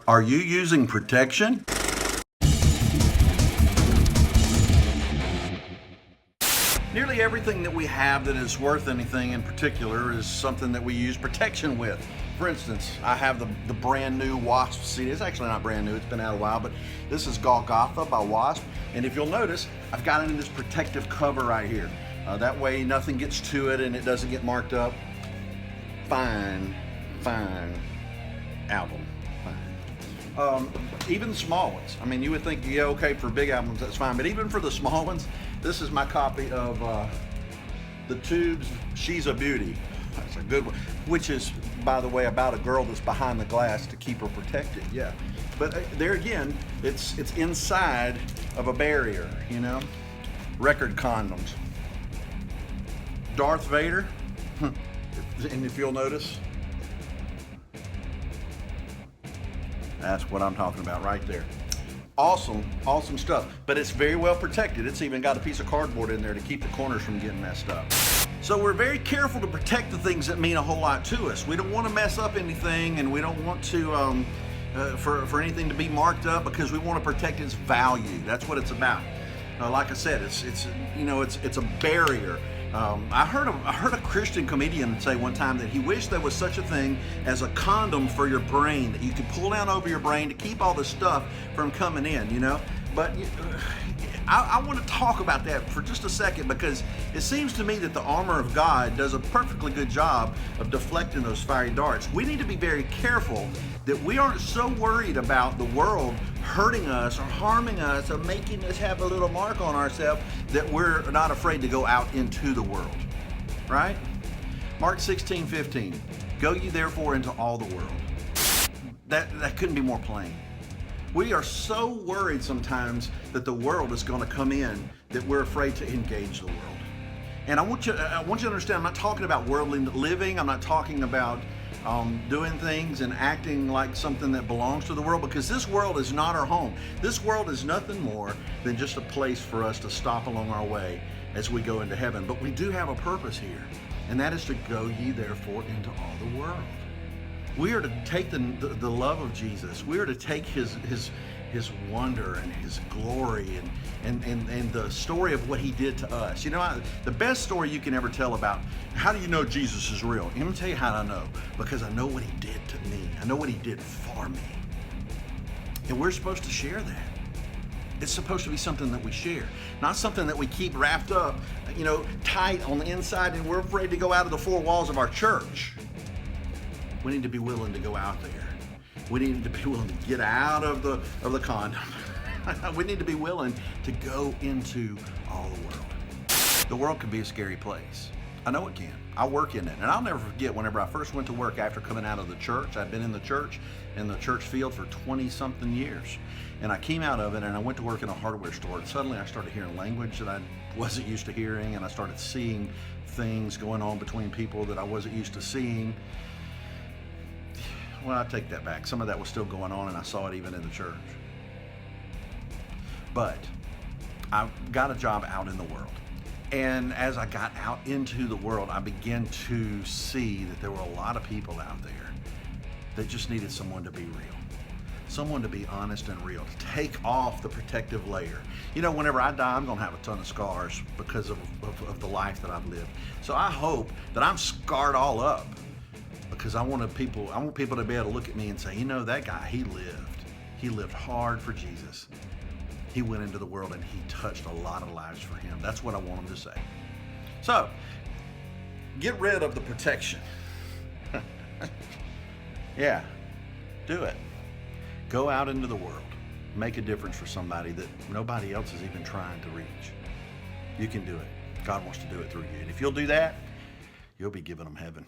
Are you using protection? Nearly everything that we have that is worth anything in particular is something that we use protection with. For instance, I have the brand new Wasp CD. It's actually not brand new, it's been out a while, but this is Golgotha by Wasp. And if you'll notice, I've got it in this protective cover right here. That way nothing gets to it and it doesn't get marked up. Fine album. Fine. Even the small ones. I mean, you would think, yeah, okay, for big albums, that's fine. But even for the small ones, this is my copy of the Tubes' She's a Beauty. That's a good one. Which is, by the way, about a girl that's behind the glass to keep her protected. Yeah. But there again, it's inside of a barrier, you know? Record condoms. Darth Vader. And if you'll notice, that's what I'm talking about right there. Awesome stuff, but it's very well protected. It's even got a piece of cardboard in there to keep the corners from getting messed up. So we're very careful to protect the things that mean a whole lot to us. We don't want to mess up anything, and we don't want to for anything to be marked up, because we want to protect its value. That's what it's about. Like I said, it's a barrier. I heard a Christian comedian say one time that he wished there was such a thing as a condom for your brain that you could pull down over your brain to keep all the stuff from coming in, you know. But I want to talk about that for just a second, because it seems to me that the armor of God does a perfectly good job of deflecting those fiery darts. We need to be very careful that we aren't so worried about the world hurting us or harming us or making us have a little mark on ourselves that we're not afraid to go out into the world, right? Mark 16:15, go ye therefore into all the world. That couldn't be more plain. We are so worried sometimes that the world is going to come in that we're afraid to engage the world. And I want you to understand, I'm not talking about worldly living. I'm not talking about doing things and acting like something that belongs to the world, because this world is not our home. This world is nothing more than just a place for us to stop along our way as we go into heaven. But we do have a purpose here, and that is to go ye therefore into all the world. We are to take the love of Jesus. We are to take his wonder and his glory and the story of what he did to us. You know, the best story you can ever tell about how do you know Jesus is real? Let me tell you how I know. Because I know what he did to me. I know what he did for me. And we're supposed to share that. It's supposed to be something that we share, not something that we keep wrapped up, you know, tight on the inside, and we're afraid to go out of the four walls of our church. We need to be willing to go out there. We need to be willing to get out of the condom. We need to be willing to go into all the world. The world can be a scary place. I know it can. I work in it. And I'll never forget whenever I first went to work after coming out of the church. I'd been in the church field for 20-something years. And I came out of it and I went to work in a hardware store. And suddenly I started hearing language that I wasn't used to hearing. And I started seeing things going on between people that I wasn't used to seeing. Well, I take that back. Some of that was still going on, and I saw it even in the church. But I got a job out in the world. And as I got out into the world, I began to see that there were a lot of people out there that just needed someone to be real. Someone to be honest and real, to take off the protective layer. You know, whenever I die, I'm going to have a ton of scars because of the life that I've lived. So I hope that I'm scarred all up, because I want people to be able to look at me and say, you know, that guy, he lived hard for Jesus. He went into the world and he touched a lot of lives for him. That's what I want him to say. So, get rid of the protection. Yeah, do it. Go out into the world. Make a difference for somebody that nobody else is even trying to reach. You can do it. God wants to do it through you. And if you'll do that, you'll be giving them heaven.